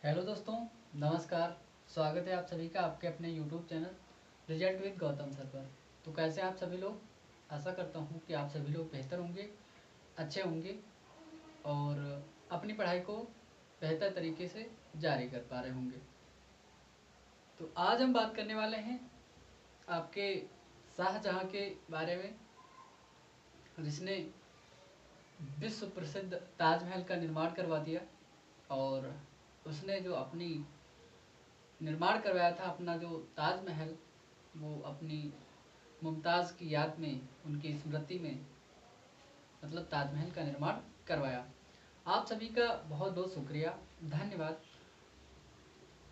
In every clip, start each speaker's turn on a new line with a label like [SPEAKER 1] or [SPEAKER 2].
[SPEAKER 1] Hello दोस्तों, नमस्कार। स्वागत है आप सभी का आपके अपने YouTube channel result with Gautam sir पर। तो कैसे हैं आप सभी लोग? आशा करता हूँ कि आप सभी लोग बेहतर होंगे, अच्छे होंगे और अपनी पढ़ाई को बेहतर तरीके से जारी कर पा रहे होंगे। तो आज हम बात करने वाले हैं आपके शाहजहाँ के बारे में, जिसने विश्व प्रसिद्ध ताजमहल का निर्माण करवा दिया। और उसने जो अपनी निर्माण करवाया था अपना जो ताजमहल, वो अपनी मुमताज़ की याद में, उनकी स्मृति में मतलब ताजमहल का निर्माण करवाया। आप सभी का बहुत बहुत शुक्रिया, धन्यवाद।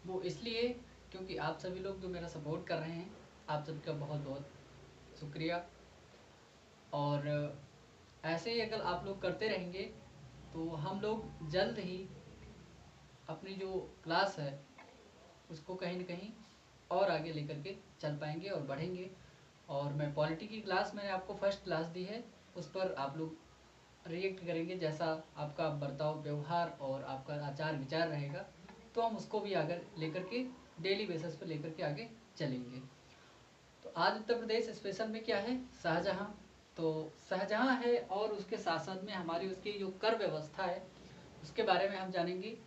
[SPEAKER 1] वो इसलिए क्योंकि आप सभी लोग जो मेरा सपोर्ट कर रहे हैं, आप सभी का बहुत बहुत शुक्रिया। और ऐसे ही अगर आप लोग करते रहेंगे तो हम लोग जल्द ही अपनी जो क्लास है उसको कहीं न कहीं और आगे लेकर के चल पाएंगे और बढ़ेंगे। और मैं पॉलिटी की क्लास मैंने आपको फर्स्ट क्लास दी है, उस पर आप लोग रिएक्ट करेंगे। जैसा आपका बर्ताव व्यवहार और आपका आचार विचार रहेगा तो हम उसको भी आगे लेकर के डेली बेसिस पर लेकर के आगे चलेंगे। तो आज उत्तर प्रदेश स्पेशल में क्या है, शाहजहाँ। तो शाहजहाँ है और उसके शासन में हमारी उसकी जो कर व्यवस्था है उसके बारे में हम जानेंगे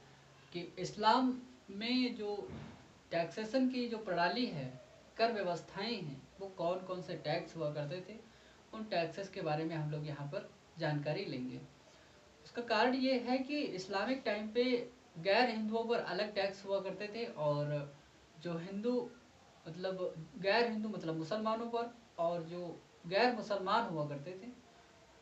[SPEAKER 1] कि इस्लाम में जो टैक्सेशन की जो प्रणाली है, कर व्यवस्थाएं हैं, वो कौन कौन से टैक्स हुआ करते थे, उन टैक्सेस के बारे में हम लोग यहाँ पर जानकारी लेंगे। उसका कारण ये है कि इस्लामिक टाइम पे गैर हिंदुओं पर अलग टैक्स हुआ करते थे और जो हिंदू मतलब गैर हिंदू मतलब मुसलमानों पर, और जो गैर मुसलमान हुआ करते थे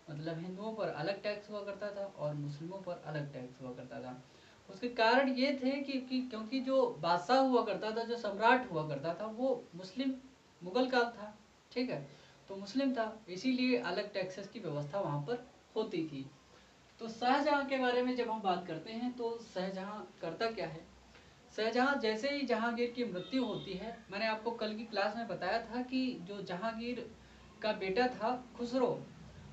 [SPEAKER 1] मतलब हिंदुओं पर अलग टैक्स हुआ करता था और मुस्लिमों पर अलग टैक्स हुआ करता था। उसके कारण ये थे कि क्योंकि जो बादशाह हुआ करता था, जो सम्राट हुआ करता था, वो मुस्लिम मुगल काल था, ठीक है, तो मुस्लिम था, इसीलिए अलग टैक्सेस की व्यवस्था वहाँ पर होती थी। तो शाहजहाँ के बारे में जब हम बात करते हैं तो शाहजहाँ करता क्या है। शाहजहाँ जैसे ही जहांगीर की मृत्यु होती है, मैंने आपको कल की क्लास में बताया था कि जो जहांगीर का बेटा था खुसरो,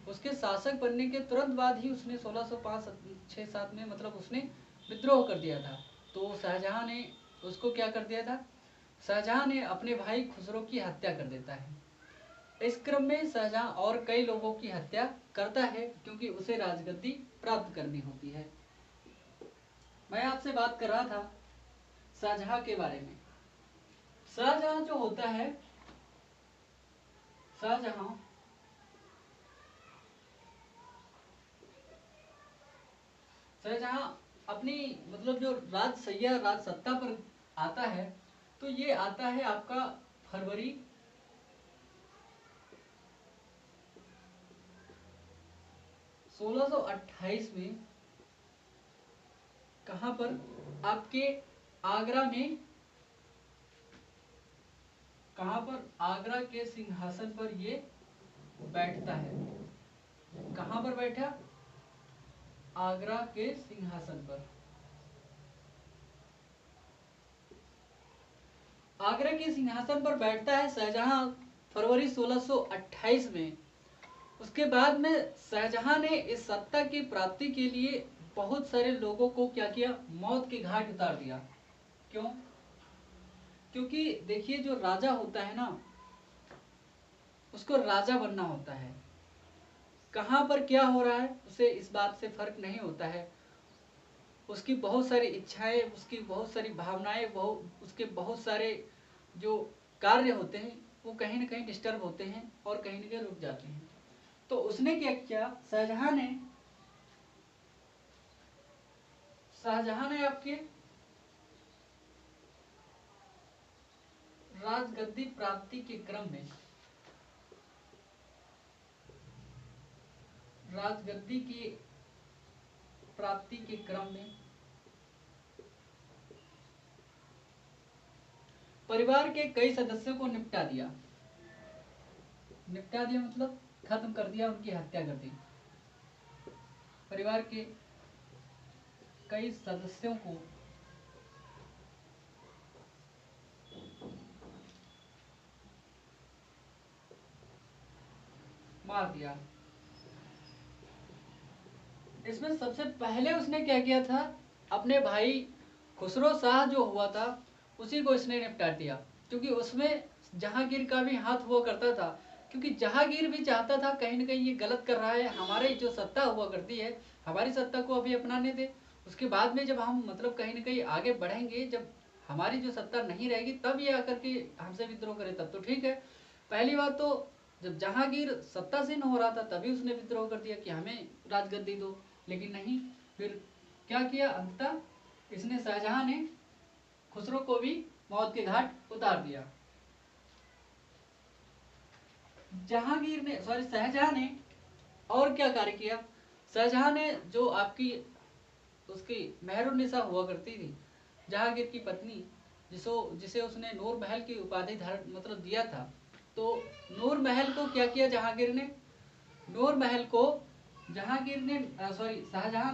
[SPEAKER 1] उसके शासक बनने के तुरंत बाद ही उसने 1605-6-7 में मतलब उसने विद्रोह कर दिया था। तो शाहजहाँ ने उसको क्या कर दिया था, शाहजहाँ ने अपने भाई खुसरो की हत्या कर देता है। इस क्रम में शाहजहाँ और कई लोगों की हत्या करता है क्योंकि उसे राजगद्दी प्राप्त करनी होती है। मैं आपसे बात कर रहा था शाहजहाँ के बारे में। शाहजहाँ जो होता है, शाहजहाँ शाहजहाँ अपनी मतलब जो राजसैया राज सत्ता पर आता है तो ये आता है आपका फरवरी 1628 में। कहाँ पर? आपके आगरा में। कहाँ पर? आगरा के सिंहासन पर ये बैठता है। कहाँ पर बैठा? आगरा के सिंहासन पर। आगरा के सिंहासन पर बैठता है शाहजहाँ फरवरी 1628 में। उसके बाद में शाहजहाँ ने इस सत्ता की प्राप्ति के लिए बहुत सारे लोगों को क्या किया, मौत के घाट उतार दिया। क्यों? क्योंकि देखिए जो राजा होता है ना, उसको राजा बनना होता है। कहाँ पर क्या हो रहा है उसे इस बात से फर्क नहीं होता है। उसकी बहुत सारी इच्छाएं, उसकी बहुत सारी भावनाएं, उसके बहुत सारे जो कार्य होते हैं वो कहीं ना कहीं डिस्टर्ब होते हैं और कहीं ना कहीं रुक जाते हैं। तो उसने क्या किया, शाहजहां ने आपके राजगद्दी प्राप्ति के क्रम में, राजगद्दी की प्राप्ति के क्रम में परिवार के कई सदस्यों को निपटा दिया। निपटा दिया मतलब खत्म कर दिया, उनकी हत्या कर दी। परिवार के कई सदस्यों को मार दिया। इसमें सबसे पहले उसने क्या किया था, अपने भाई खुसरो शाह जो हुआ था उसी को इसने निपटा दिया, क्योंकि उसमें जहांगीर का भी हाथ हुआ करता था। क्योंकि जहांगीर भी चाहता था कहीं ना कहीं ये गलत कर रहा है, हमारी जो सत्ता हुआ करती है हमारी सत्ता को अभी अपनाने दे, उसके बाद में जब हम मतलब कहीं ना कहीं आगे बढ़ेंगे, जब हमारी जो सत्ता नहीं रहेगी तब ये आकर के हमसे विद्रोह करे तब तो ठीक है। पहली बात तो जब जहांगीर सत्तासीन हो रहा था तभी उसने विद्रोह कर दिया कि हमें राजगद्दी दो, लेकिन नहीं, फिर क्या किया, अंततः इसने शाहजहां ने खुसरो को भी मौत के घाट उतार दिया। जहांगीर ने सॉरी शाहजहां ने और क्या कार्य किया, शाहजहां ने जो आपकी उसकी मेहरुन्निसा हुआ करती थी जहांगीर की पत्नी, जिसे उसने नूर महल की उपाधि धारण मतलब दिया था, तो नूर महल को क्या किया जहांगीर ने, नूर महल को जहांगीर ने सॉरी शाहजहां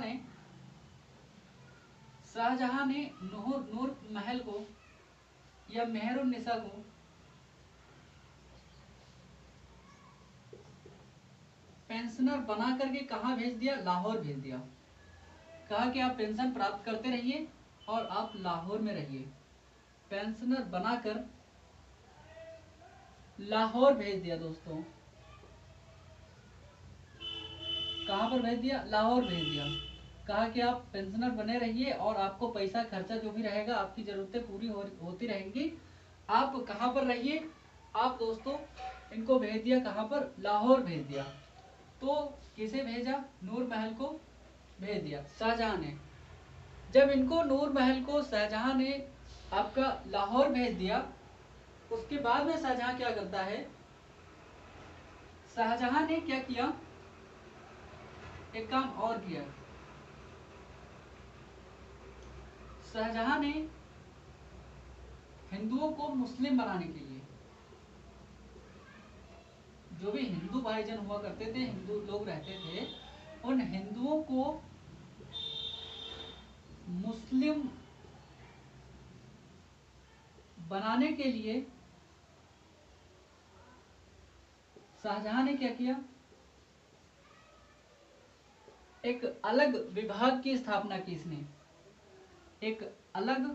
[SPEAKER 1] ने नूर महल को या मेहरुन्निसा को पेंशनर बना करके कहाँ भेज दिया, लाहौर भेज दिया। कहा कि आप पेंशन प्राप्त करते रहिए और आप लाहौर में रहिए। पेंशनर बनाकर लाहौर भेज दिया दोस्तों। कहाँ पर भेज दिया, लाहौर भेज दिया। कहा कि आप पेंशनर बने रहिए और आपको पैसा खर्चा जो भी रहेगा आपकी जरूरतें पूरी होती रहेंगी। आप कहाँ पर रहिए, आप दोस्तों इनको भेज दिया कहाँ पर, लाहौर भेज दिया। तो किसे भेजा, नूर महल को भेज दिया शाहजहां ने। जब इनको नूर महल को शाहजहां ने आपका लाहौर भेज दिया, उसके बाद में शाहजहां क्या करता है, शाहजहां ने क्या किया, एक काम और किया। शाहजहां ने हिंदुओं को मुस्लिम बनाने के लिए, जो भी हिंदू भाईजन हुआ करते थे, हिंदू लोग रहते थे, उन हिंदुओं को मुस्लिम बनाने के लिए शाहजहां ने क्या किया, एक अलग विभाग की स्थापना की। इसने एक अलग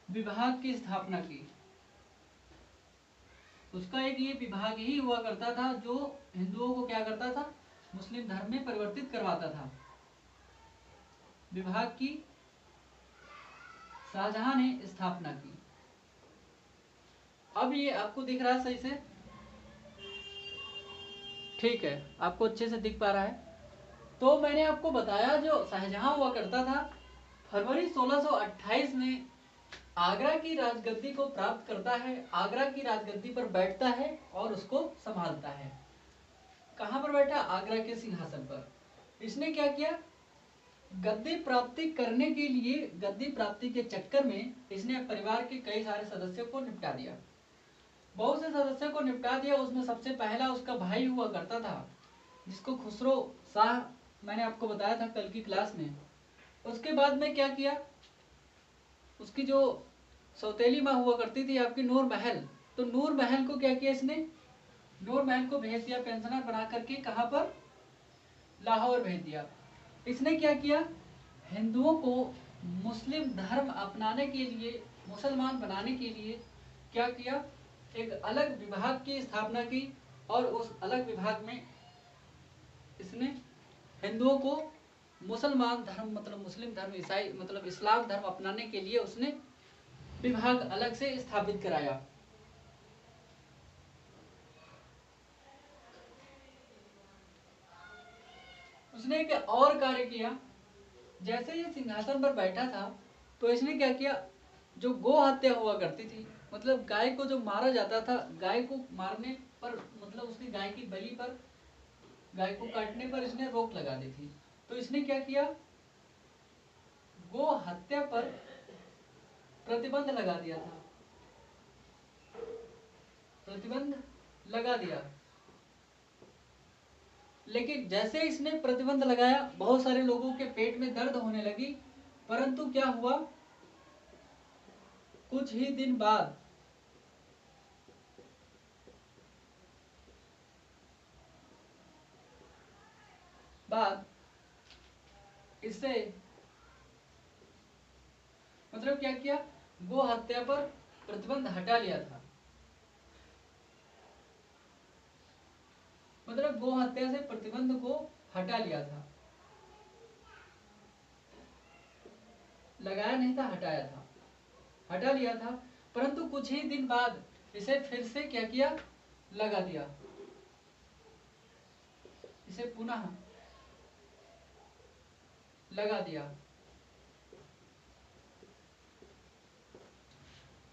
[SPEAKER 1] विभाग की स्थापना की। उसका एक ये विभाग ही हुआ करता था जो हिंदुओं को क्या करता था, मुस्लिम धर्म में परिवर्तित करवाता था। विभाग की शाहजहां ने स्थापना की। अब ये आपको दिख रहा है सही से, ठीक है, आपको अच्छे से दिख पा रहा है। तो मैंने आपको बताया जो शाहजहां हुआ करता था, फरवरी 1628 में आगरा की राजगद्दी को प्राप्त करता है, आगरा की राजगद्दी पर बैठता है और उसको संभालता है। कहां पर बैठा, आगरा के सिंहासन पर। इसने क्या किया, गद्दी प्राप्ति करने के लिए, गद्दी प्राप्ति के चक्कर में इसने परिवार के कई सारे सदस्यों को निपटा दिया, बहुत से सदस्यों को निपटा दिया। उसमें सबसे पहला उसका भाई हुआ करता था जिसको खुसरो शाह मैंने आपको बताया था कल की क्लास में। उसके बाद में क्या किया, उसकी जो सौतेली माँ हुआ करती थी आपकी नूर महल, तो नूर महल को क्या किया इसने, नूर महल को भेज दिया पेंशनर बना करके, कहां पर, लाहौर भेज दिया। इसने क्या किया, हिंदुओं को मुस्लिम धर्म अपनाने के लिए, मुसलमान बनाने के लिए क्या किया, एक अलग विभाग की स्थापना की। और उस अलग विभाग में इसने हिंदुओं को मुसलमान धर्म मतलब मुस्लिम धर्म, ईसाई मतलब इस्लाम धर्म अपनाने के लिए उसने विभाग अलग से स्थापित कराया। उसने एक और कार्य किया, जैसे ये सिंहासन पर बैठा था तो इसने क्या किया, जो गो हत्या हुआ करती थी, मतलब गाय को जो मारा जाता था, गाय को मारने पर मतलब उसकी गाय की बलि पर, गाय को काटने पर इसने रोक लगा दी थी। तो इसने क्या किया, गो हत्या पर प्रतिबंध लगा दिया था, प्रतिबंध लगा दिया। लेकिन जैसे इसने प्रतिबंध लगाया, बहुत सारे लोगों के पेट में दर्द होने लगी, परंतु क्या हुआ, कुछ ही दिन बाद इससे मतलब क्या किया, गो हत्या पर प्रतिबंध हटा लिया था। मतलब गो हत्या से प्रतिबंध को हटा लिया था, लगाया नहीं था, हटाया था, हटा लिया था। परंतु कुछ ही दिन बाद इसे फिर से क्या किया, लगा दिया, इसे पुनः लगा दिया।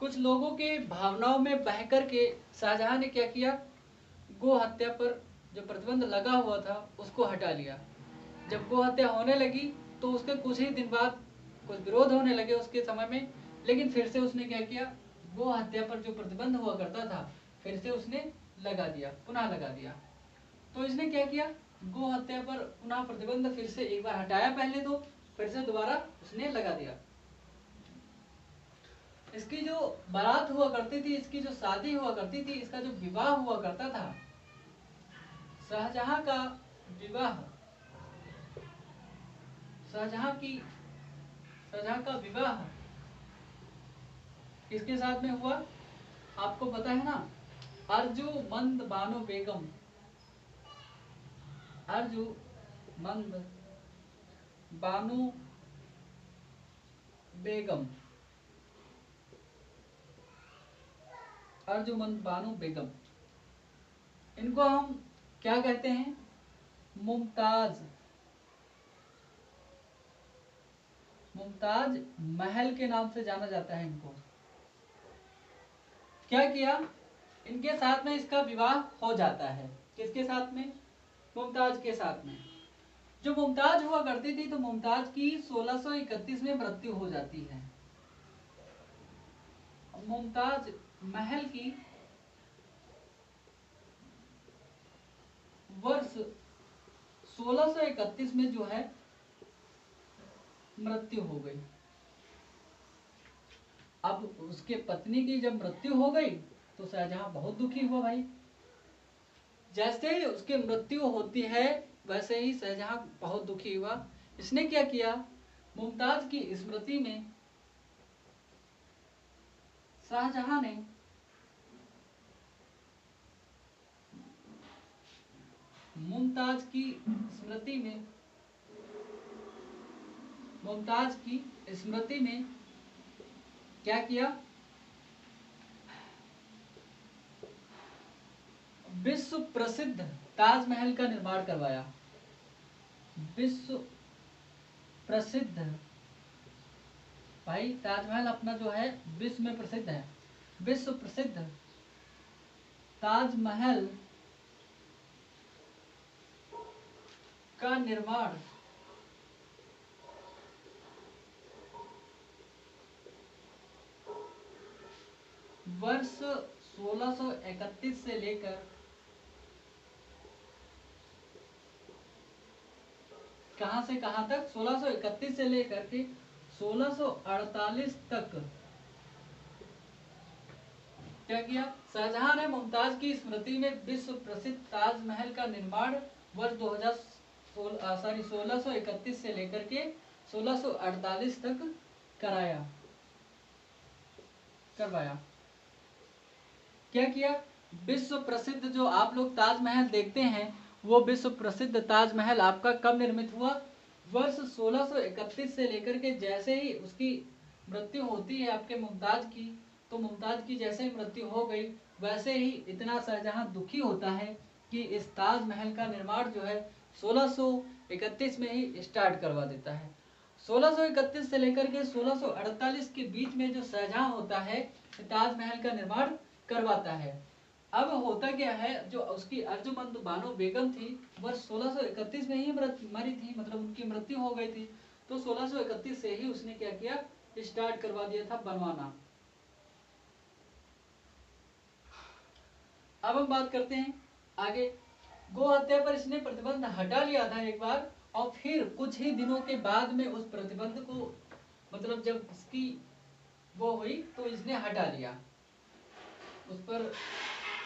[SPEAKER 1] कुछ लोगों के भावनाओं में बहकर के शाहजहां ने क्या किया, गो हत्या पर जो प्रतिबंध लगा हुआ था उसको हटा लिया। जब गो हत्या होने लगी तो उसके कुछ ही दिन बाद कुछ विरोध होने लगे उसके समय में, लेकिन फिर से उसने क्या किया, गो हत्या पर जो प्रतिबंध हुआ करता था फिर से उसने लगा दिया, पुनः लगा दिया। तो इसने क्या किया, गो हत्या पर पुनः प्रतिबंध फिर से एक बार हटाया पहले, तो फिर से दोबारा उसने लगा दिया। इसकी जो बारात हुआ करती थी, इसकी जो शादी हुआ करती थी, इसका जो विवाह हुआ करता था, शाहजहां का विवाह, शाहजहां का विवाह किसके साथ में हुआ, आपको पता है ना, अर्जुमंद बानो बेगम, अर्जुमंद बानो बेगम, अर्जुमंद बानो बेगम, इनको हम क्या कहते हैं, मुमताज, मुमताज महल के नाम से जाना जाता है इनको। क्या किया, इनके साथ में इसका विवाह हो जाता है, किसके साथ में, मुमताज के साथ में। जो मुमताज हुआ करती थी, तो मुमताज की 1631 में मृत्यु हो जाती है। मुमताज महल की वर्ष 1631 में जो है मृत्यु हो गई। अब उसके पत्नी की जब मृत्यु हो गई तो शाहजहां बहुत दुखी हुआ भाई। जैसे ही उसकी मृत्यु होती है वैसे ही शाहजहां बहुत दुखी हुआ। इसने क्या किया, मुमताज की स्मृति में शाहजहां ने मुमताज की स्मृति में मुमताज की स्मृति में क्या किया, विश्व प्रसिद्ध ताजमहल का निर्माण करवाया। विश्व प्रसिद्ध, भाई ताजमहल अपना जो है विश्व में प्रसिद्ध है। विश्व प्रसिद्ध ताजमहल का निर्माण वर्ष 1631 से लेकर कहां से कहां तक, 1631 से लेकर के 1648 तक क्या किया, शाहजहां ने मुमताज की स्मृति में विश्व प्रसिद्ध ताजमहल का निर्माण वर्ष 1631 से लेकर के 1648 तक करवाया। क्या किया, विश्व प्रसिद्ध जो आप लोग ताजमहल देखते हैं, वो विश्व प्रसिद्ध ताजमहल आपका कब निर्मित हुआ, वर्ष 1631 से लेकर के जैसे ही उसकी मृत्यु होती है आपके मुमताज की, तो मुमताज की जैसे ही मृत्यु हो गई वैसे ही इतना शाहजहां दुखी होता है कि इस ताजमहल का निर्माण जो है 1631 में ही स्टार्ट करवा देता है। 1631 से लेकर के 1648 के बीच में जो शाहजहां होता है ताजमहल का निर्माण करवाता है। अब होता क्या है, जो उसकी अर्जुमंद बानो बेगम थी वर्ष 1631 में ही मरी थी, मतलब उनकी मृत्यु हो गई थी, तो 1631 से ही उसने क्या किया, स्टार्ट करवा दिया था बनवाना। अब हम बात करते हैं आगे। गो हत्या पर इसने प्रतिबंध हटा लिया था एक बार, और फिर कुछ ही दिनों के बाद में उस प्रतिबंध को, मतलब जब इसकी वो हुई तो इसने हटा लिया उस पर।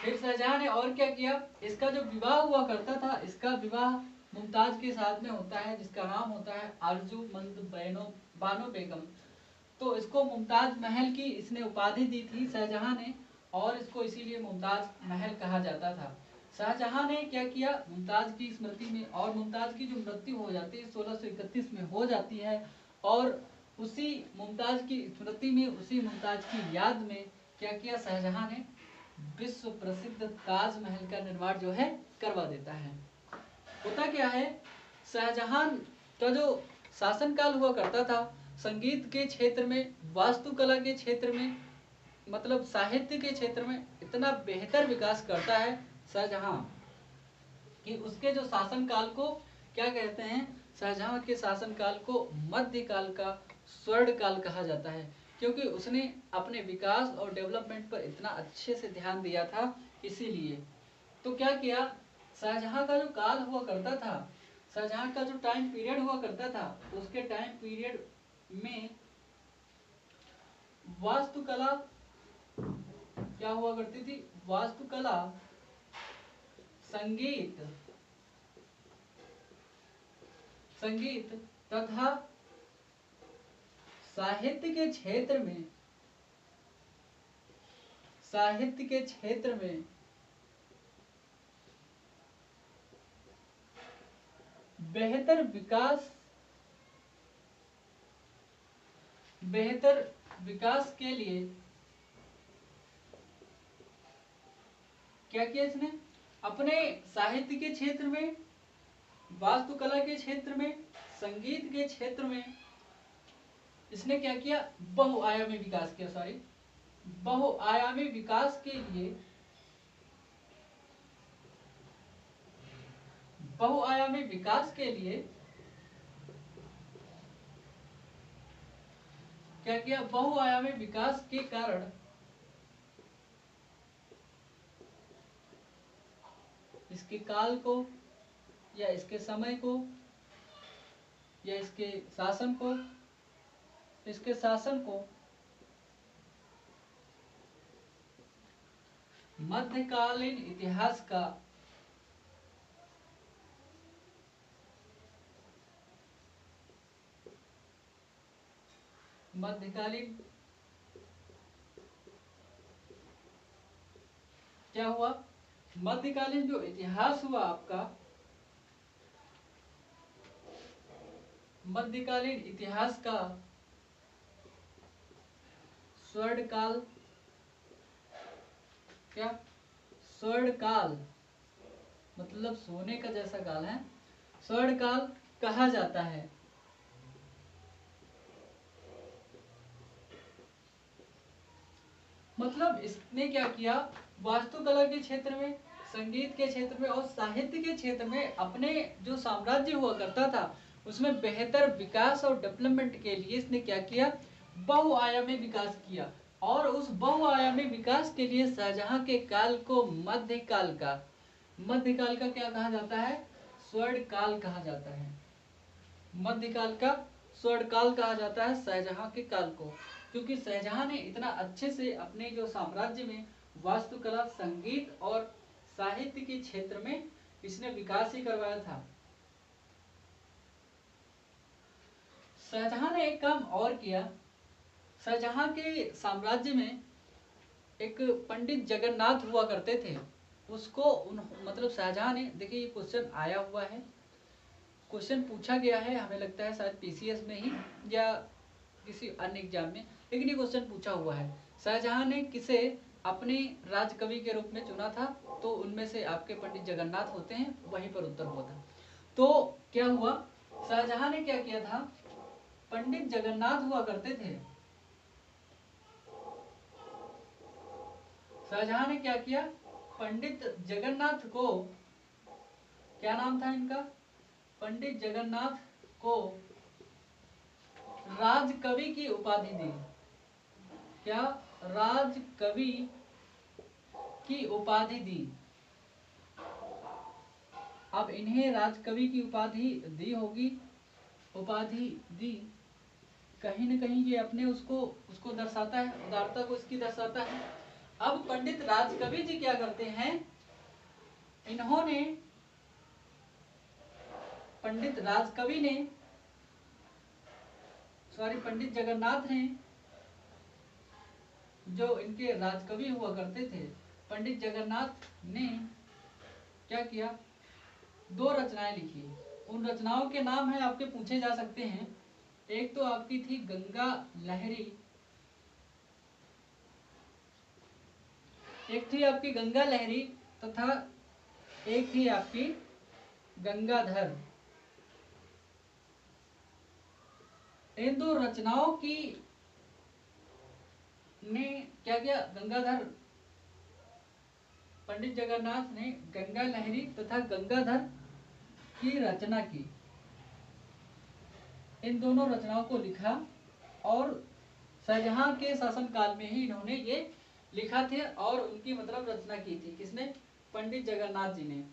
[SPEAKER 1] फिर शाहजहां ने और क्या किया, इसका जो विवाह हुआ करता था, इसका विवाह मुमताज के साथ में होता है जिसका नाम होता है अर्जुमंद बानो बेगम। तो इसको मुमताज महल की इसने उपाधि दी थी शाहजहां ने, और इसको इसीलिए मुमताज महल कहा जाता था। शाहजहां ने क्या किया, मुमताज की स्मृति में, और मुमताज की जो मृत्यु हो जाती है 1631 में हो जाती है, और उसी मुमताज की स्मृति में, उसी मुमताज की याद में क्या किया शाहजहां ने, विश्व प्रसिद्ध ताजमहल का निर्माण जो है करवा देता है। होता क्या है, शाहजहां का जो शासनकाल हुआ करता था, संगीत के क्षेत्र में, वास्तुकला के क्षेत्र में, मतलब साहित्य के क्षेत्र में इतना बेहतर विकास करता है शाहजहां कि उसके जो शासनकाल को क्या कहते हैं, शाहजहां के शासनकाल को मध्यकाल का स्वर्ण काल कहा जाता है, क्योंकि उसने अपने विकास और डेवलपमेंट पर इतना अच्छे से ध्यान दिया था। इसीलिए तो क्या किया, शाहजहां का जो काल हुआ करता था, शाहजहां का जो टाइम पीरियड हुआ करता था, उसके टाइम पीरियड में वास्तुकला क्या हुआ करती थी, वास्तुकला, संगीत तथा साहित्य के क्षेत्र में, बेहतर विकास के लिए क्या किया इसने, अपने साहित्य के क्षेत्र में, वास्तुकला के क्षेत्र में, संगीत के क्षेत्र में इसने क्या किया, बहुआयामी विकास के लिए क्या किया, बहुआयामी विकास के कारण इसके काल को, या इसके समय को, या इसके शासन को मध्यकालीन इतिहास का क्या हुआ, मध्यकालीन जो इतिहास हुआ आपका, मध्यकालीन इतिहास का स्वर्ण काल, क्या स्वर्ण काल मतलब सोने का जैसा काल है, स्वर्ण काल कहा जाता है। मतलब इसने क्या किया, वास्तुकला के क्षेत्र में, संगीत के क्षेत्र में और साहित्य के क्षेत्र में अपने जो साम्राज्य हुआ करता था उसमें बेहतर विकास और डेवलपमेंट के लिए इसने क्या किया, बहुआयामी विकास किया। और उस बहुआयामी विकास के लिए शाहजहां के काल को मध्यकाल का क्या कहा जाता है, स्वर्ण काल कहा जाता है। मध्यकाल का स्वर्ण काल कहा जाता है शाहजहां के काल को, क्योंकि शाहजहां ने इतना अच्छे से अपने जो साम्राज्य में वास्तुकला, संगीत और साहित्य के क्षेत्र में इसने विकास ही करवाया था। शाहजहां ने एक काम और किया, शाहजहां के साम्राज्य में एक पंडित जगन्नाथ हुआ करते थे, उसको मतलब शाहजहां ने, देखिए ये क्वेश्चन आया हुआ है, क्वेश्चन पूछा गया है, हमें लगता है शायद पीसीएस में ही या किसी अन्य एग्जाम में, लेकिन ये क्वेश्चन पूछा हुआ है, शाहजहां ने किसे अपने राजकवि के रूप में चुना था, तो उनमें से आपके पंडित जगन्नाथ होते हैं, वहीं पर उत्तर हुआ था। तो क्या हुआ, शाहजहां ने क्या किया था, पंडित जगन्नाथ हुआ करते थे, शाहजहां ने क्या किया, पंडित जगन्नाथ को, क्या नाम था इनका, पंडित जगन्नाथ को राजकवि की उपाधि दी। क्या, राजकवि की उपाधि दी। अब इन्हें राजकवि की उपाधि दी होगी, उपाधि दी, कहीं न कहीं ये अपने उसको दर्शाता है, उदारता को इसकी दर्शाता है। अब पंडित राजकवि जी क्या करते हैं, इन्होंने, पंडित जगन्नाथ ने जो इनके राजकवि हुआ करते थे, पंडित जगन्नाथ ने क्या किया, 2 रचनाएं लिखी। उन रचनाओं के नाम है आपके पूछे जा सकते हैं। एक तो आपकी थी गंगा लहरी, एक थी आपकी गंगा लहरी तथा एक थी आपकी गंगाधर। इन 2 रचनाओं की ने क्या किया, गंगाधर, पंडित जगन्नाथ ने गंगा लहरी तथा गंगाधर की रचना की। इन दोनों रचनाओं को लिखा और शाहजहां के शासनकाल में ही इन्होंने ये लिखा थे और उनकी मतलब रचना की थी। किसने? पंडित जगन्नाथ जी ने।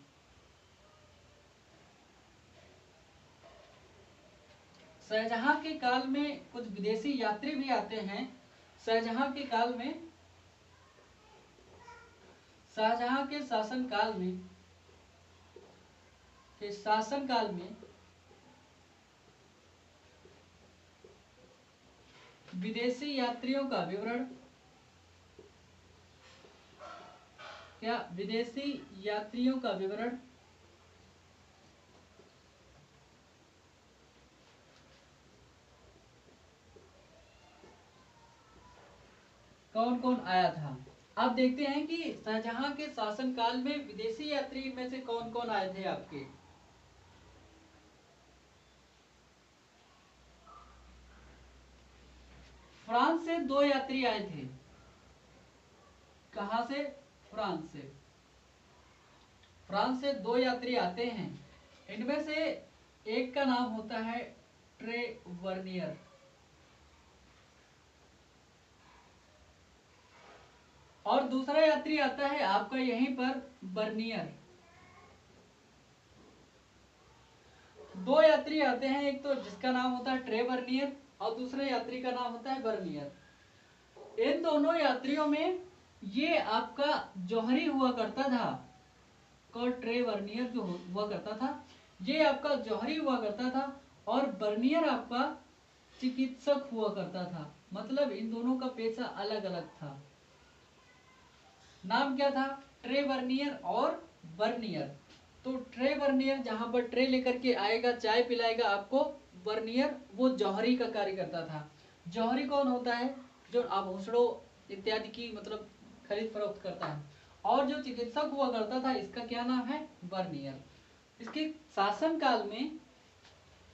[SPEAKER 1] शाहजहां के काल में कुछ विदेशी यात्री भी आते हैं। शाहजहां के काल में, शाहजहां के शासनकाल में विदेशी यात्रियों का विवरण, क्या विदेशी यात्रियों का विवरण कौन कौन आया था। अब देखते हैं कि शाहजहां के शासनकाल में विदेशी यात्री में से कौन कौन आए थे आपके। फ्रांस से 2 यात्री आए थे। कहां से? फ्रांस से। फ्रांस से 2 यात्री आते हैं। इनमें से एक का नाम होता है ट्रेवर्नियर और दूसरा यात्री आता है आपका यहीं पर बर्नियर। 2 यात्री आते हैं, एक तो जिसका नाम होता है ट्रेवर्नियर और दूसरे यात्री का नाम होता है बर्नियर। इन दोनों यात्रियों में ये आपका जौहरी हुआ करता था, और ट्रेवर्नियर जो हुआ करता था ये आपका जौहरी हुआ करता था और बर्नियर आपका चिकित्सक हुआ करता था। मतलब इन दोनों का पेशा अलग अलग था। नाम क्या था? ट्रेवर्नियर और बर्नियर। तो ट्रेवर्नियर जहां पर ट्रे लेकर के आएगा, चाय पिलाएगा आपको, बर्नियर वो जौहरी का कार्य करता था। जौहरी कौन होता है? जो आभूषणों इत्यादि की मतलब खरीद फरोख्त करता है। और जो चिकित्सक हुआ करता था इसका क्या नाम है? बर्नियर। इसके शासन काल में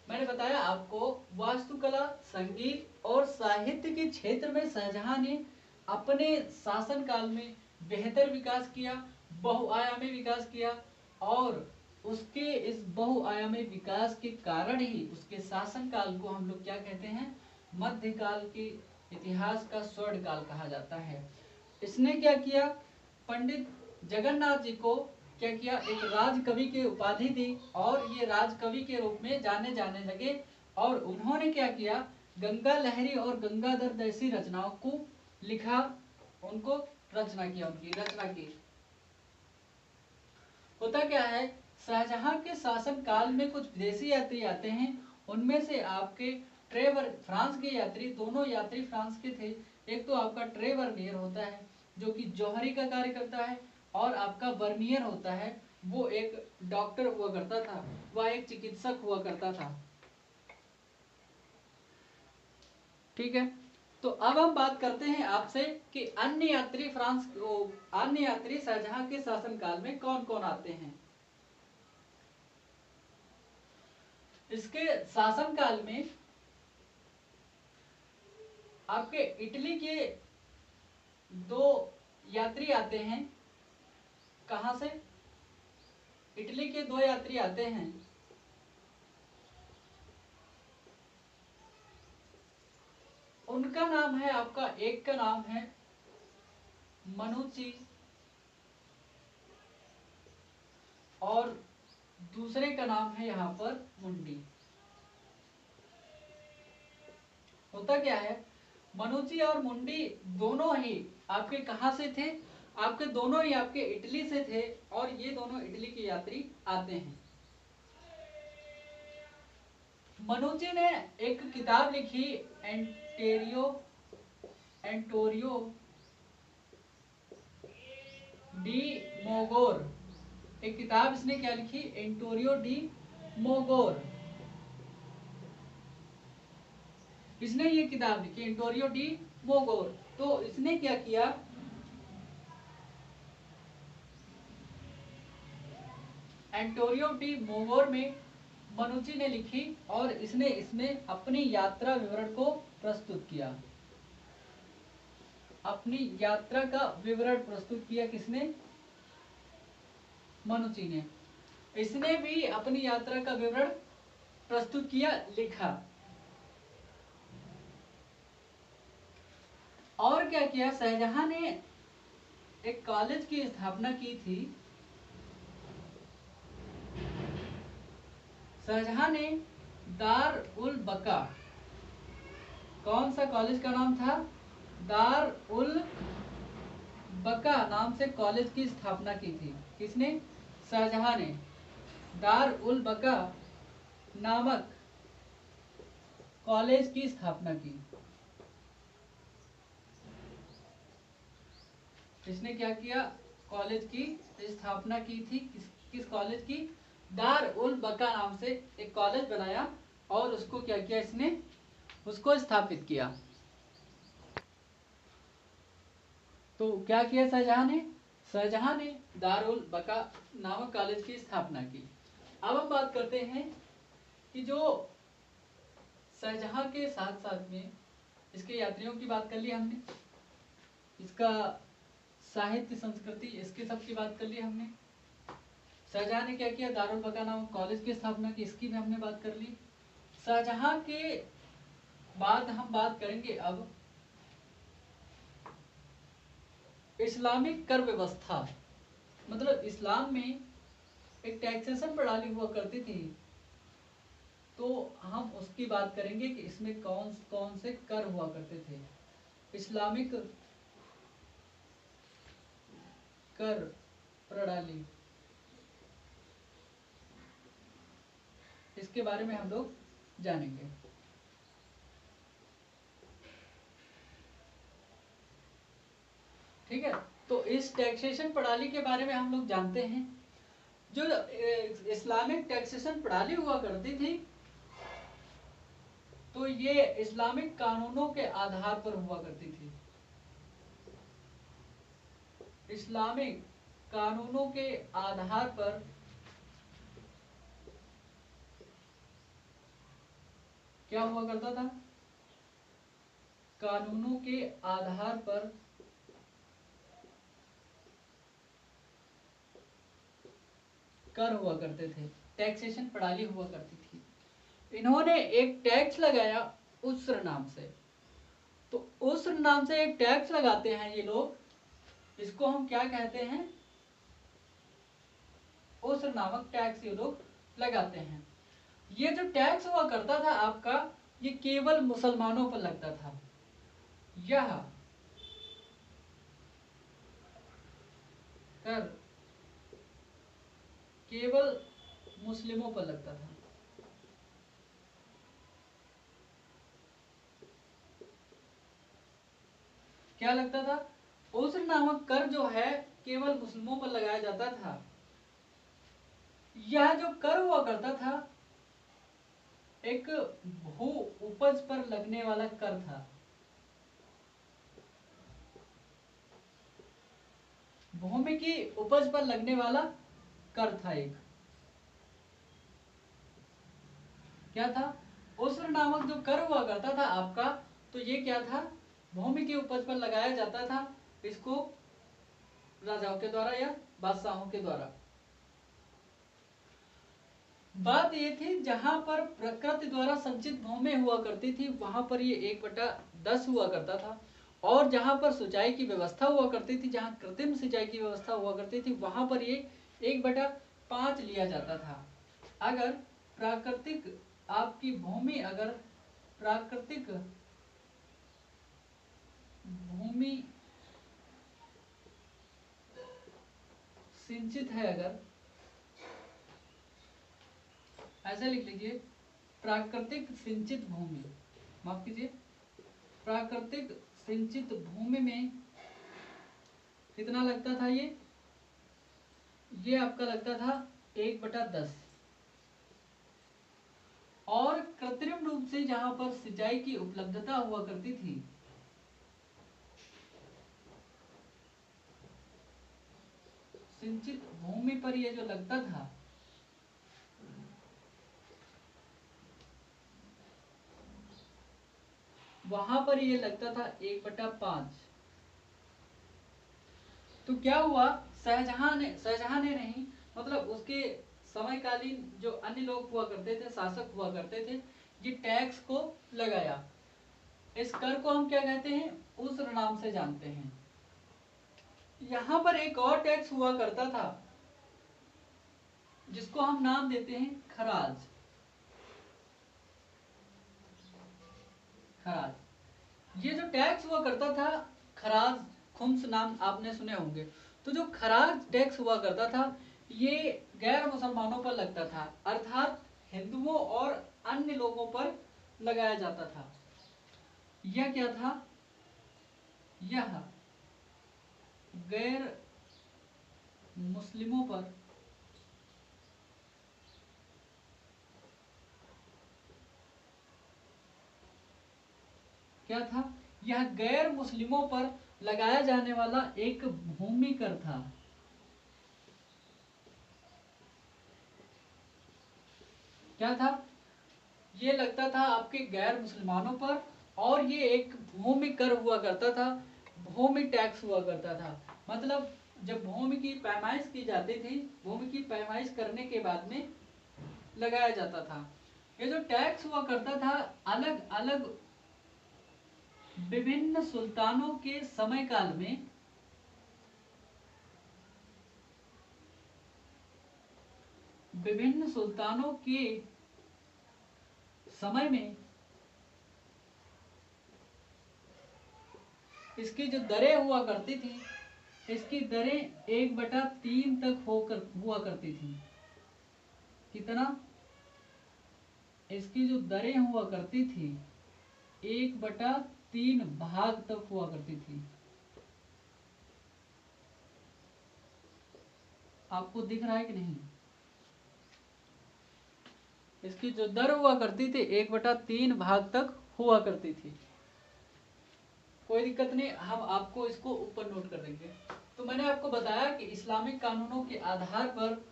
[SPEAKER 1] मैंने बताया आपको, वास्तुकला, संगीत और साहित्य के क्षेत्र में शाहजहां ने अपने शासन काल में बेहतर विकास किया, बहुआयामी विकास किया और उसके इस बहुआयामी विकास के कारण ही उसके शासन काल को हम लोग क्या कहते हैं? मध्यकाल के इतिहास का स्वर्ण काल कहा जाता है। इसने क्या किया? पंडित जगन्नाथ जी को क्या किया? एक राजकवि की उपाधि दी और ये राजकवि के रूप में जाने जाने लगे। और उन्होंने क्या किया? गंगा लहरी और गंगाधर जैसी रचनाओं को लिखा, उनको रचना किया, उनकी रचना की। होता क्या है, शाहजहां के शासन काल में कुछ विदेशी यात्री आते हैं। उनमें से आपके ट्रेवर, फ्रांस के यात्री, दोनों यात्री फ्रांस के थे। एक तो आपका ट्रेवर्नियर होता है जो कि जौहरी का कार्य करता है और आपका बर्नियर होता है वो एक डॉक्टर हुआ करता था, वह एक चिकित्सक हुआ करता था। ठीक है, तो अब हम बात करते हैं आपसे कि अन्य यात्री अन्य यात्री शाहजहां के शासनकाल में कौन कौन आते हैं। इसके शासनकाल में आपके इटली के 2 यात्री आते हैं। कहां से? इटली के 2 यात्री आते हैं। उनका नाम है आपका, एक का नाम है मनुची और दूसरे का नाम है यहां पर मुंडी। होता क्या है, मनुची और मुंडी दोनों ही आपके कहां से थे? आपके दोनों ही आपके इटली से थे और ये दोनों इटली के यात्री आते हैं। मनुची ने एक किताब लिखी, एंटोरियो डी मोगोर, एक किताब इसने क्या लिखी, एंटोनियो डी मोगोर, इसने ये किताब लिखी एंटोनियो डी मोगोर। तो इसने क्या किया, एंटोनियो डी मोगोर में मनुची ने लिखी और इसने इसमें अपनी यात्रा विवरण को प्रस्तुत किया, अपनी यात्रा का विवरण प्रस्तुत किया, किसने, मनुची ने। इसने भी अपनी यात्रा का विवरण प्रस्तुत किया, लिखा। और क्या किया, शाहजहां ने एक कॉलेज की स्थापना की थी, शाहजहां ने दार उल बका, कौन सा कॉलेज का नाम था, दार उल बका नाम से कॉलेज की स्थापना की थी। किसने, शाहजहां ने दार उल बका नामक कॉलेज की स्थापना की। इसने क्या किया, कॉलेज की स्थापना की थी, किस कॉलेज की, दार उल बका नाम से एक कॉलेज बनाया और उसको क्या किया, इसने उसको स्थापित किया। तो क्या किया शाहजहां ने, शाहजहां ने दारुल बका नामक कॉलेज की स्थापना की। अब हम बात करते हैं कि जो शाहजहां के साथ साथ में इसके यात्रियों की बात कर ली हमने, इसका साहित्य संस्कृति इसके सब की बात कर ली हमने। शाहजहां ने क्या किया, दारुल बका नामक कॉलेज की स्थापना की, इसकी भी हमने बात कर ली। शाहजहां के बाद हम बात करेंगे अब इस्लामिक कर व्यवस्था, मतलब इस्लाम में एक टैक्सेशन प्रणाली हुआ करती थी, तो हम उसकी बात करेंगे कि इसमें कौन कौन से कर हुआ करते थे। इस्लामिक कर प्रणाली, इसके बारे में हम लोग जानेंगे। ठीक है, तो इस टैक्सेशन प्रणाली के बारे में हम लोग जानते हैं। जो इस्लामिक टैक्सेशन प्रणाली हुआ करती थी, तो ये इस्लामिक कानूनों के आधार पर हुआ करती थी, इस्लामिक कानूनों के आधार पर क्या हुआ करता था, कानूनों के आधार पर कर हुआ करते थे, टैक्सेशन प्रणाली हुआ करती थी। इन्होंने एक टैक्स लगाया उस्र नाम से, तो उस्र नाम से एक टैक्स लगाते हैं ये लोग, इसको हम क्या कहते हैं, उस्र नामक टैक्स ये लोग लगाते हैं। ये जो टैक्स हुआ करता था आपका, ये केवल मुसलमानों पर लगता था, यह कर केवल मुस्लिमों पर लगता था। क्या लगता था, उस्र नामक कर जो है केवल मुस्लिमों पर लगाया जाता था। यह जो कर हुआ करता था एक भू उपज पर लगने वाला कर था, भूमि की उपज पर लगने वाला कर था। एक क्या था, उस्र नामक जो कर हुआ करता था आपका, तो ये क्या था, भूमि की उपज पर लगाया जाता था, इसको राजाओं के द्वारा या बादशाहों के द्वारा। बात ये थी, जहां पर प्रकृति द्वारा संचित भूमि हुआ करती थी, वहां पर ये 1/10 हुआ करता था, और जहां पर सिंचाई की व्यवस्था हुआ करती थी, जहां कृत्रिम सिंचाई की व्यवस्था हुआ करती थी, वहां पर ये 1/5 लिया जाता था। अगर प्राकृतिक आपकी भूमि, अगर प्राकृतिक भूमि सिंचित है, अगर ऐसा लिख लीजिए, प्राकृतिक सिंचित भूमि, माफ कीजिए, प्राकृतिक सिंचित भूमि में कितना लगता था, ये ये आपका लगता था 1/10। और कृत्रिम रूप से जहां पर सिंचाई की उपलब्धता हुआ करती थी, सिंचित भूमि पर ये जो लगता था, वहां पर ये लगता था 1/5। तो क्या हुआ, शाहजहां ने नहीं, मतलब उसके समयकालीन जो अन्य लोग हुआ करते थे, शासक हुआ करते थे, ये टैक्स को लगाया। इस कर को हम क्या कहते हैं, उस नाम से जानते हैं। यहां पर एक और टैक्स हुआ करता था जिसको हम नाम देते हैं खराज। खराज, ये जो टैक्स हुआ करता था, खराज, खुम्स नाम आपने सुने होंगे। तो जो खराज टैक्स हुआ करता था, ये गैर मुसलमानों पर लगता था, अर्थात हिंदुओं और अन्य लोगों पर लगाया जाता था। यह क्या था, यह गैर मुस्लिमों पर क्या था, यह गैर मुस्लिमों पर लगाया जाने वाला एक भूमि कर था। क्या था, ये लगता था आपके गैर मुसलमानों पर, और ये एक भूमि कर हुआ करता था, भूमि टैक्स हुआ करता था। मतलब जब भूमि की पैमाइश की जाती थी, भूमि की पैमाइश करने के बाद में लगाया जाता था। ये जो टैक्स हुआ करता था, अलग अलग विभिन्न सुल्तानों के समय काल में, विभिन्न सुल्तानों के समय में इसकी जो दरें हुआ करती थी, इसकी दरें 1/3 तक होकर हुआ करती थी। कितना, इसकी जो दरें हुआ करती थी 1/3 भाग तक हुआ करती थी। आपको दिख रहा है कि नहीं, इसकी जो दर हुआ करती थी 1/3 भाग तक हुआ करती थी। कोई दिक्कत नहीं, हम आपको इसको ऊपर नोट कर देंगे। तो मैंने आपको बताया कि इस्लामिक कानूनों के आधार पर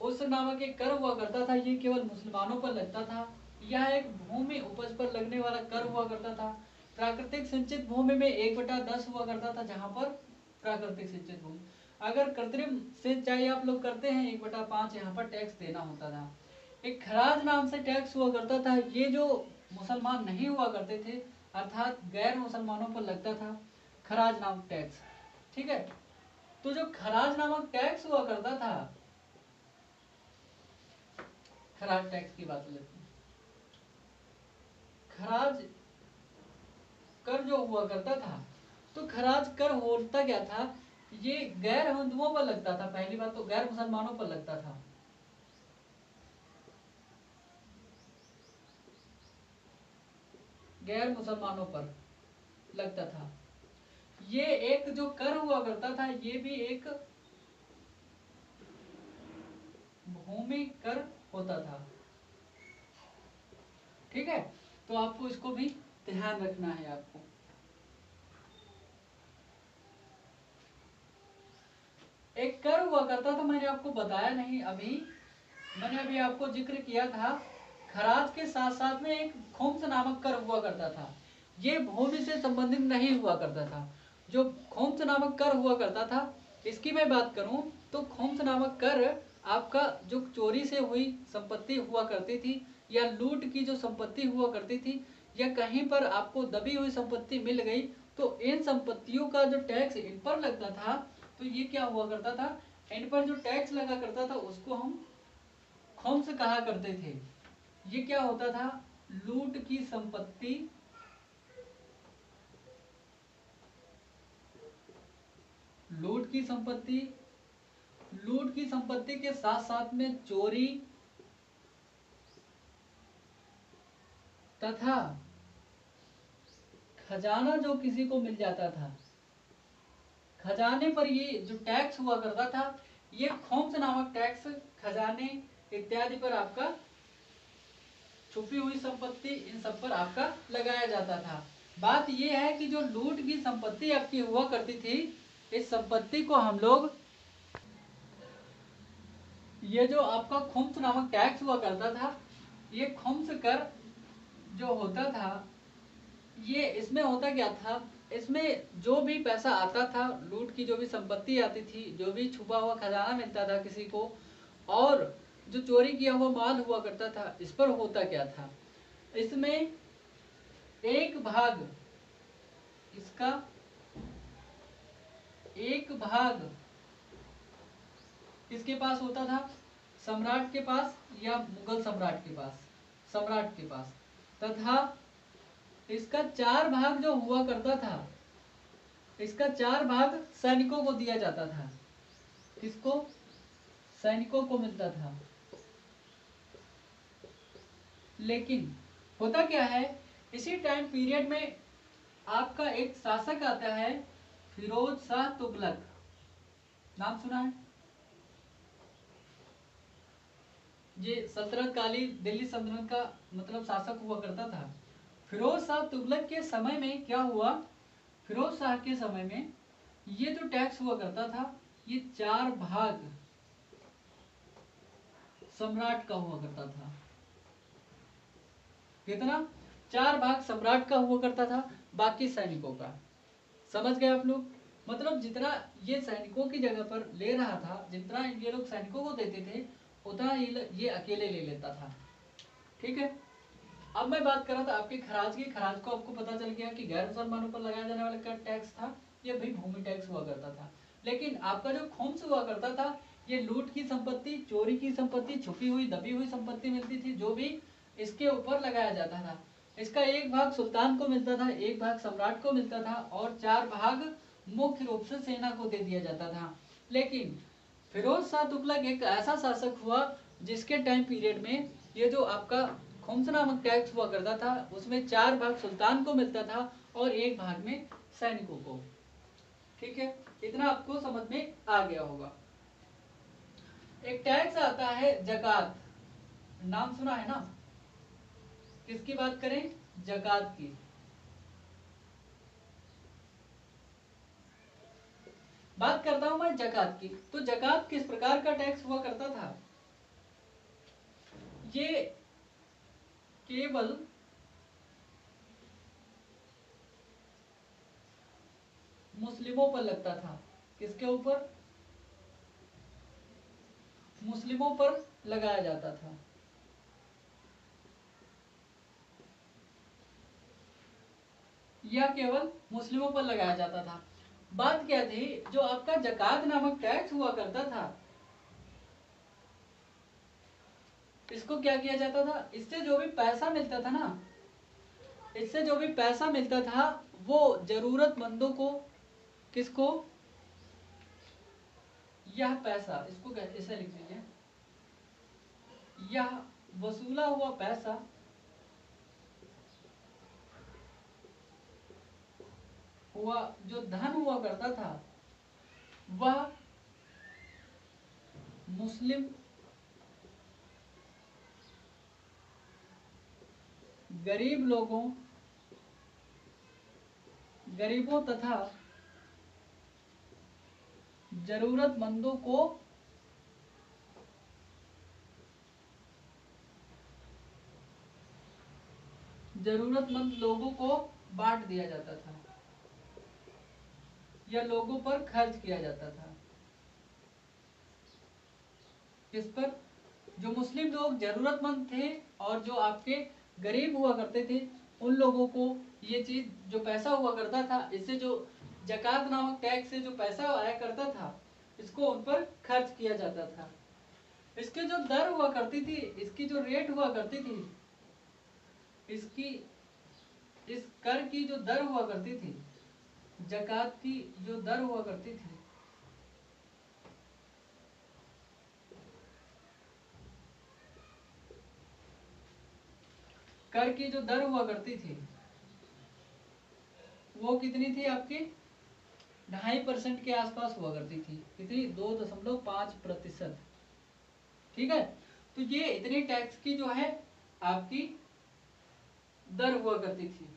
[SPEAKER 1] उस नामक एक कर हुआ करता था, ये केवल मुसलमानों पर लगता था। यह एक भूमि उपज पर लगने वाला कर हुआ करता था। प्राकृतिक सिंचित भूमि में 1/10 हुआ करता था, जहां पर प्राकृतिक सिंचित भूमि, अगर कृत्रिम सिंचाई आप लोग करते हैं 1/5 यहाँ पर टैक्स देना होता था। एक खराज नाम से टैक्स हुआ करता था, ये जो मुसलमान नहीं हुआ करते थे, अर्थात गैर मुसलमानों पर लगता था खराज नामक टैक्स। ठीक है, तो जो खराज नामक टैक्स हुआ करता था, खराज टैक्स की बात लेते हैं। खराज कर जो हुआ करता था, तो खराज कर होता क्या था, ये गैर हिंदुओं पर लगता था। पहली बात तो गैर मुसलमानों पर लगता था। गैर मुसलमानों पर लगता था। ये एक जो कर हुआ करता था, ये भी एक भूमि कर होता था। ठीक है, तो आपको इसको भी ध्यान रखना है। आपको एक कर हुआ करता था, मैंने आपको बताया नहीं अभी, मैंने अभी आपको जिक्र किया था। खराज के साथ साथ में एक खुम्स नामक कर हुआ करता था। ये भूमि से संबंधित नहीं हुआ करता था। जो खुम्स नामक कर हुआ करता था, इसकी मैं बात करूं तो खुम्स नामक कर आपका जो चोरी से हुई संपत्ति हुआ करती थी, या लूट की जो संपत्ति हुआ करती थी, या कहीं पर आपको दबी हुई संपत्ति मिल गई, तो इन संपत्तियों का जो टैक्स इन पर लगता था, तो ये क्या हुआ करता था, इन पर जो टैक्स लगा करता था उसको हम खुम्स कहा करते थे। ये क्या होता था, लूट की संपत्ति, लूट की संपत्ति, लूट की संपत्ति के साथ साथ में चोरी तथा खजाना जो किसी को मिल जाता था, खजाने पर ये जो टैक्स हुआ करता था, ये खोम्स नामक टैक्स खजाने इत्यादि पर आपका, छुपी हुई संपत्ति, इन सब पर आपका लगाया जाता था। बात यह है कि जो लूट की संपत्ति आपकी हुआ करती थी, इस संपत्ति को हम लोग, ये जो आपका खुम्स नामक टैक्स हुआ करता था, ये खुम्स कर जो होता था, ये इसमें होता क्या था, इसमें जो भी पैसा आता था, लूट की जो भी संपत्ति आती थी, जो भी छुपा हुआ खजाना मिलता था किसी को, और जो चोरी किया हुआ माल हुआ करता था, इस पर होता क्या था, इसमें एक भाग, इसका एक भाग किसके पास होता था, सम्राट के पास या मुगल सम्राट के पास, सम्राट के पास, तथा इसका 4 भाग जो हुआ करता था, इसका 4 भाग सैनिकों को दिया जाता था। किसको? सैनिकों को मिलता था। लेकिन होता क्या है, इसी टाइम पीरियड में आपका एक शासक आता है, फिरोज शाह तुगलक। नाम सुना है? ये सल्तनत काली दिल्ली सल्तनत का मतलब शासक हुआ करता था। फिरोज शाह तुगलक के समय में क्या हुआ, फिरोज शाह के समय में ये जो टैक्स हुआ करता था, ये 4 भाग सम्राट का हुआ करता था। कितना? 4 भाग सम्राट का हुआ करता था, बाकी सैनिकों का। समझ गए आप लोग? मतलब जितना ये सैनिकों की जगह पर ले रहा था, जितना ये लोग सैनिकों को देते थे, उतना ये अकेले ले लेता था। ठीक है। अब मैं बात कर रहा था आपके खराज की। खराज को आपको पता चल गया कि गैर मुसलमानों पर लगाया जाने वाला क्या टैक्स था, ये भी भूमि टैक्स हुआ करता था। लेकिन आपका जो खुम्स हुआ करता था, ये लूट की संपत्ति, चोरी की संपत्ति, छुपी हुई दबी हुई संपत्ति मिलती थी, जो भी इसके ऊपर लगाया जाता था। इसका एक भाग सुल्तान को मिलता था, एक भाग सम्राट को मिलता था, और 4 भाग मुख्य रूप से सेना को दे दिया जाता था। लेकिन फिरोज शाह तुगलक एक ऐसा शासक हुआ जिसके टाइम पीरियड में ये जो आपका खुम्स नामक टैक्स हुआ करता था, उसमें 4 भाग सुल्तान को मिलता था और एक भाग में सैनिकों को। ठीक है, इतना आपको समझ में आ गया होगा। एक टैक्स आता है जकात। नाम सुना है ना? किसकी बात करें? जकात की। बात करता हूं मैं जकात की। तो जकात किस प्रकार का टैक्स हुआ करता था? ये केवल मुस्लिमों पर लगता था। किसके ऊपर? मुस्लिमों पर लगाया जाता था। यह केवल मुस्लिमों पर लगाया जाता था। बात क्या थी, जो आपका जकात नामक टैक्स हुआ करता था, इसको क्या किया जाता था, इससे जो भी पैसा मिलता था ना, इससे जो भी पैसा मिलता था, वो जरूरतमंदों को, किसको? यह पैसा, इसको ऐसे लिख लीजिए, यह वसूला हुआ पैसा हुआ, जो धन हुआ करता था, वह मुस्लिम गरीब लोगों, गरीबों तथा जरूरतमंदों को जरूरतमंद लोगों को बांट दिया जाता था, या लोगों पर खर्च किया जाता था। किस पर? जो मुस्लिम लोग जरूरतमंद थे और जो आपके गरीब हुआ करते थे, उन लोगों को ये चीज, जो पैसा हुआ करता था, इससे जो जकात नामक टैक्स से जो पैसा आया करता था, इसको उन पर खर्च किया जाता था। इसके जो दर हुआ करती थी, इसकी जो रेट हुआ करती थी, इसकी, इस कर की जो दर हुआ करती थी, जकात की जो दर हुआ करती थी, कर की जो दर हुआ करती थी, वो कितनी थी आपकी? 2.5% के आसपास हुआ करती थी। कितनी? 2.5%। ठीक है, तो ये इतनी टैक्स की जो है आपकी दर हुआ करती थी।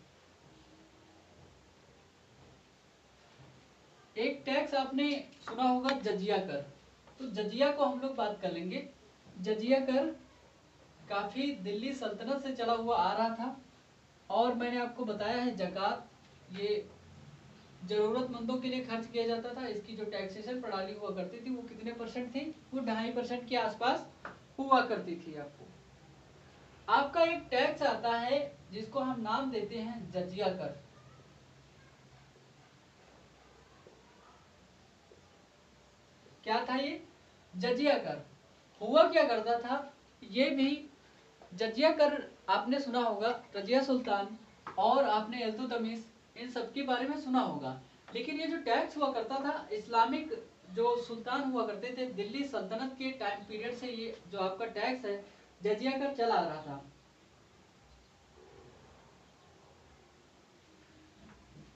[SPEAKER 1] एक टैक्स आपने सुना होगा जजिया कर, तो जजिया को हम लोग बात कर लेंगे। जजिया कर काफी दिल्ली सल्तनत से चला हुआ आ रहा था, और मैंने आपको बताया है जकात ये जरूरतमंदों के लिए खर्च किया जाता था। इसकी जो टैक्सेशन प्रणाली हुआ करती थी वो कितने परसेंट थी? वो 2.5% के आसपास हुआ करती थी। आपका एक टैक्स आता है जिसको हम नाम देते हैं जजिया कर। क्या था ये? जजिया कर। हुआ क्या करता था? ये भी जजिया कर आपने सुना होगा, रजिया सुल्तान और आपने इल्तुतमिश, इन सब के बारे में सुना होगा। लेकिन ये जो टैक्स हुआ करता था, इस्लामिक जो सुल्तान हुआ करते थे दिल्ली सल्तनत के टाइम पीरियड से ये जो आपका टैक्स है जजिया कर चला आ रहा था।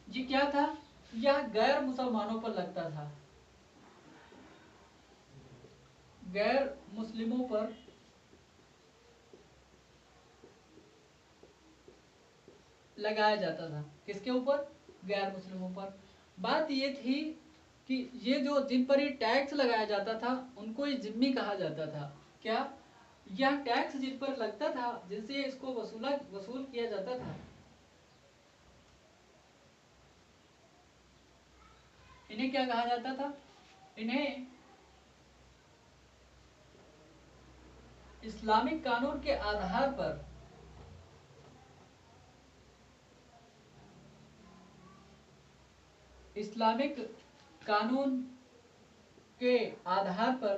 [SPEAKER 1] ये क्या था? यह गैर मुसलमानों पर लगता था, गैर मुस्लिमों पर लगाया जाता था। किसके ऊपर? गैर मुस्लिमों पर। बात ये थी कि ये जो जिन पर ये टैक्स लगाया जाता था उनको ये जिम्मी कहा जाता था। क्या? यह टैक्स जिन पर लगता था, जिनसे इसको वसूल किया जाता था, इन्हें क्या कहा जाता था? इन्हें इस्लामिक कानून के आधार पर इस्लामिक कानून के आधार पर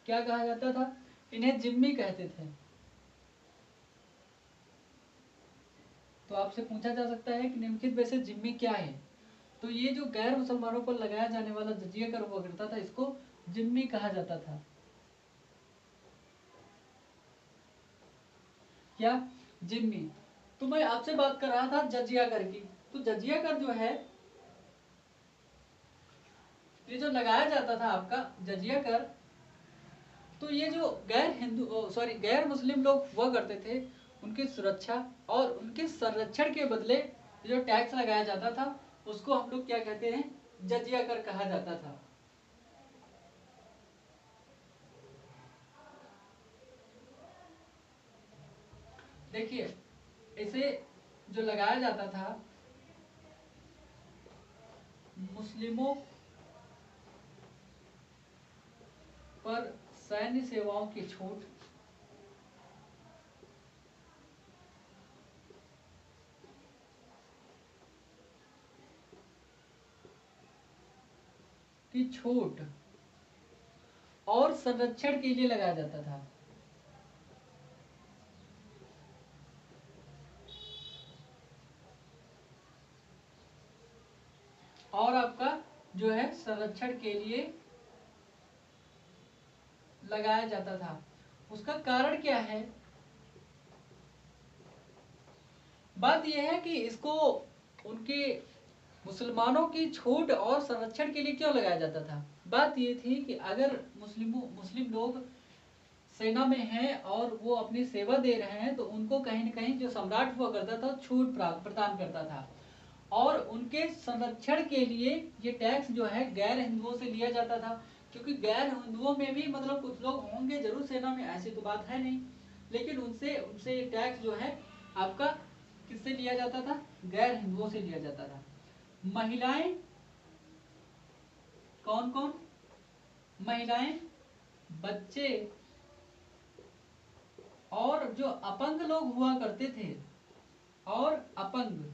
[SPEAKER 1] क्या कहा जाता था? इन्हें जिम्मी कहते थे। तो आपसे पूछा जा सकता है कि निम्नलिखित में से जिम्मी क्या है? तो ये जो गैर मुसलमानों पर लगाया जाने वाला जजिया कर हुआ करता था, इसको जिम्मी कहा जाता था। क्या? जिम्मी। तो मैं आपसे बात कर रहा था जजिया कर की। तो जजिया कर जो है, ये जो लगाया जाता था आपका जजिया कर, तो ये जो गैर मुस्लिम लोग हुआ करते थे, उनकी सुरक्षा और उनके संरक्षण के बदले जो टैक्स लगाया जाता था उसको हम लोग क्या कहते हैं? जजिया कर कहा जाता था। देखिए, इसे जो लगाया जाता था मुस्लिमों पर सैन्य सेवाओं की छूट, और संरक्षण के लिए लगाया जाता था। और आपका जो है संरक्षण के लिए लगाया जाता था। उसका कारण क्या है? बात यह है कि इसको उनके मुसलमानों की छूट और संरक्षण के लिए क्यों लगाया जाता था? बात यह थी कि अगर मुस्लिम लोग सेना में हैं और वो अपनी सेवा दे रहे हैं, तो उनको कहीं न कहीं जो सम्राट हुआ करता था छूट प्रदान करता था, और उनके संरक्षण के लिए ये टैक्स जो है गैर हिंदुओं से लिया जाता था। क्योंकि गैर हिंदुओं में भी मतलब कुछ लोग होंगे जरूर सेना में, ऐसी तो बात है नहीं, लेकिन उनसे उनसे ये टैक्स जो है आपका किससे लिया जाता था? गैर हिंदुओं से लिया जाता था। महिलाएं, कौन कौन? महिलाएं, बच्चे और जो अपंग लोग हुआ करते थे, और अपंग,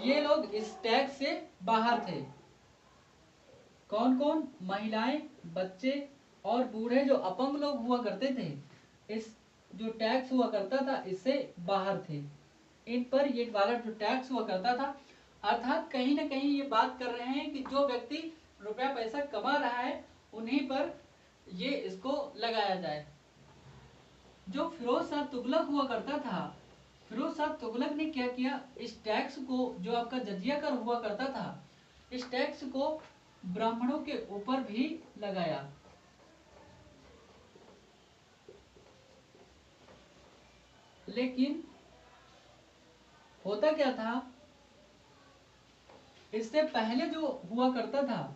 [SPEAKER 1] ये लोग इस टैक्स से बाहर थे। कौन कौन? महिलाएं, बच्चे और बूढ़े जो अपंग लोग हुआ करते थे, इस जो टैक्स हुआ करता था इससे बाहर थे। इन पर ये वाला जो टैक्स हुआ करता था, अर्थात कहीं ना कहीं ये बात कर रहे हैं कि जो व्यक्ति रुपया पैसा कमा रहा है उन्हीं पर ये इसको लगाया जाए। जो फिरोज शाह तुगलक हुआ करता था, फिरोज शाह तुगलक ने क्या किया, इस टैक्स को, जो आपका जजिया कर हुआ करता था, इस टैक्स को ब्राह्मणों के ऊपर भी लगाया। लेकिन होता क्या था, इससे पहले जो हुआ करता था,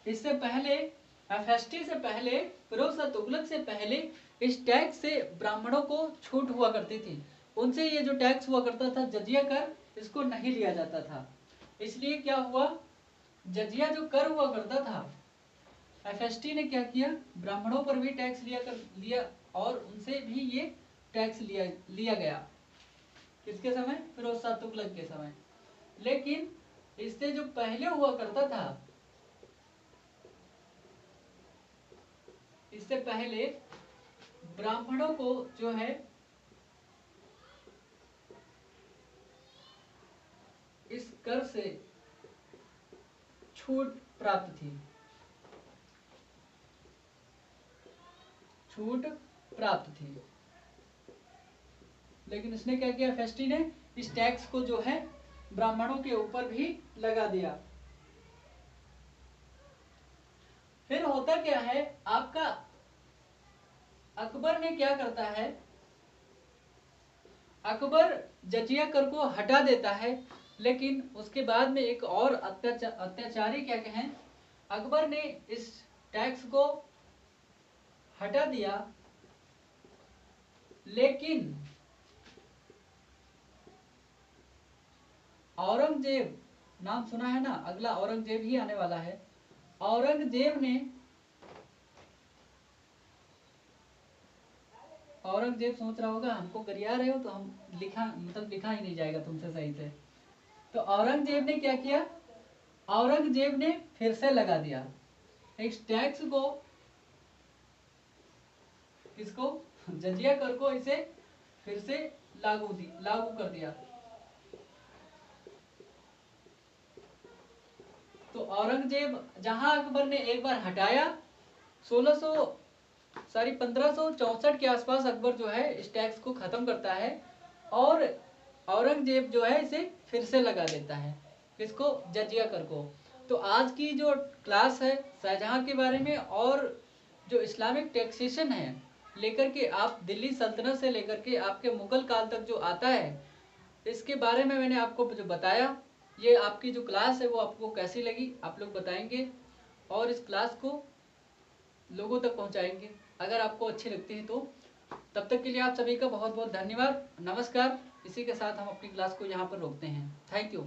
[SPEAKER 1] इससे पहले एफएसटी से पहले, फिरोज शाह तुगलक से पहले इस टैक्स से ब्राह्मणों को छूट हुआ करती थी। उनसे ये जो टैक्स हुआ करता था जजिया कर, इसको नहीं लिया जाता था। इसलिए क्या हुआ, जजिया जो कर हुआ करता था, एफएसटी ने क्या किया, ब्राह्मणों पर भी टैक्स लिया और उनसे भी ये टैक्स लिया गया। किसके समय, फिरोज शाह तुगलक के समय। लेकिन इससे जो पहले हुआ करता था, इससे पहले ब्राह्मणों को जो है इस कर से छूट प्राप्त थी, छूट प्राप्त थी। लेकिन इसने क्या किया, फेस्टी ने इस टैक्स को जो है ब्राह्मणों के ऊपर भी लगा दिया। फिर होता क्या है आपका, अकबर ने क्या करता है, अकबर जजिया कर को हटा देता है। लेकिन उसके बाद में एक और अत्याचारी क्या कहें, अकबर ने इस टैक्स को हटा दिया, लेकिन औरंगजेब, नाम सुना है ना, अगला औरंगजेब ही आने वाला है। औरंगजेब सोच रहा होगा हमको गरिया रहे हो तो हम लिखा ही नहीं जाएगा तुमसे सही से। तो औरंगजेब ने क्या किया, औरंगजेब ने फिर से लगा दिया इस टैक्स को, किसको, जजिया कर को, इसे फिर से लागू कर दिया। तो औरंगजेब, जहां अकबर ने एक बार हटाया, 1564 के आसपास अकबर जो है इस टैक्स को खत्म करता है और औरंगजेब जो है इसे फिर से लगा देता है, किसको, जजिया कर को। तो आज की जो क्लास है शाहजहां के बारे में और जो इस्लामिक टैक्सेशन है लेकर के, आप दिल्ली सल्तनत से लेकर के आपके मुगल काल तक जो आता है, इसके बारे में मैंने आपको जो बताया। ये आपकी जो क्लास है वो आपको कैसी लगी आप लोग बताएंगे और इस क्लास को लोगों तक पहुंचाएंगे अगर आपको अच्छी लगती है तो। तब तक के लिए आप सभी का बहुत बहुत धन्यवाद, नमस्कार। इसी के साथ हम अपनी क्लास को यहाँ पर रोकते हैं। Thank you.